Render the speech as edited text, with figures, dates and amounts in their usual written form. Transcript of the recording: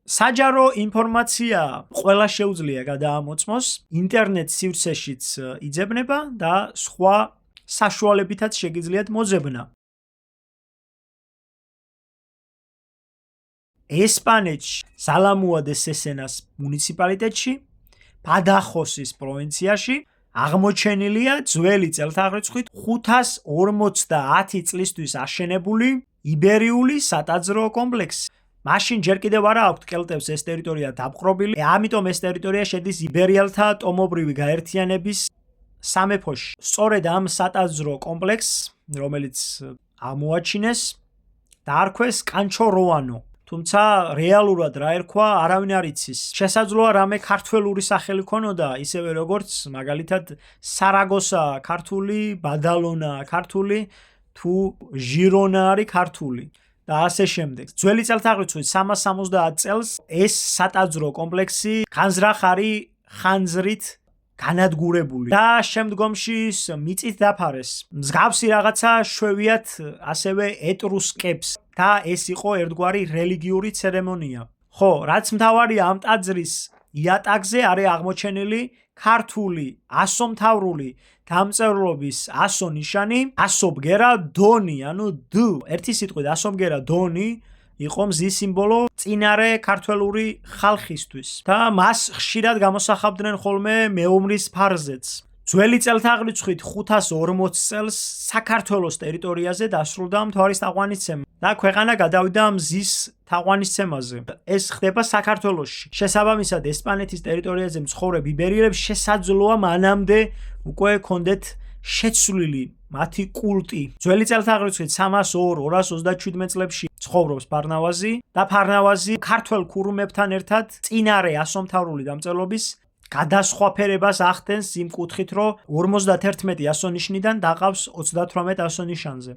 საჯარო ინფორმაცია ყველა შეუძლია გადაამოწმოს, ინტერნეტ სივრცეშიც იძებნება და სხვა საშუალებითაც შეგიძლიათ მოძებნა. ესპანეთში, სალამუა დე სესენას მუნიციპალიტეტში, ბადახოსის პროვინციაში აღმოჩენილია ძველი წელთაღრიცხვით 550 წლისთვის აშენებული იბერიული სატაძრო კომპლექსი. მაშინ ჯერ კიდევ არა აქვთ კელტებს ეს ტერიტორია დაპყრობილი, ამიტომ ეს ტერიტორია შედის იბერიელთა ტომობრივი გაერთიანების სამეფოში. სწორედ ამ სატაძრო კომპლექსს, რომელიც ამოაჩინეს, დაარქვეს კანჩო როანო. თუმცა რეალურად რა ერქვა, არავინ არ იცის. შესაძლოა რამე ქართველური სახელი ქონოდა, ისევე როგორც მაგალითად სარაგოსა ქართული, ბადალონა ქართული, თუ ჟირონა არის ქართული. და ასე შემდეგ. ძველი წელთაღრიცხვით 370 წელს ეს სატაძრო კომპლექსი ხანძრახ არის ხანძრით განადგურებული და შემდგომში მიწით დაფარეს. მსგავსი რაღაცა შვევიათ ასევე ეტრუსკებს და ეს იყო ერთგვარი რელიგიური ცერემონია. ხო, რაც მთავარია ამ ტაძრის იატაკზე არის აღმოჩენილი ქართული ასომთავრული დამწერლობის ასო ნიშანი, ასობგერა დონი, ანუ დ, ერთი სიტყვით ასობგერა დონი იყო მზის სიმბოლო წინარე ქართველური ხალხისთვის და მას ხშირად გამოსახავდნენ ხოლმე მეომრის ფარზეც. ძველი წელთაღრიცხვით 540 წელს საქართველოს ტერიტორიაზე დასრულდა მთვარის თაყვანისცემა და ქვეყანა გადავიდა მზის თაყვანისცემაზე. ეს ხდება საქართველოში. შესაბამისად, ესპანეთის ტერიტორიაზე მცხოვრებ იბერიელებს შესაძლოა მანამდე უკვე ჰქონდეთ შეცვლილი მათი კულტი. ძველი წელთაღრიცხვით 302-227 წლებში ცხოვრობს ფარნავაზი და ფარნავაზი ქართველ ქურუმებთან ერთად წინარე ასომთავრული დამწერლობის გადასხვაფერებას ახდენს იმ კუთხით, რომ 51 ასო ნიშნიდან დაყავს 38 ასო ნიშანზე.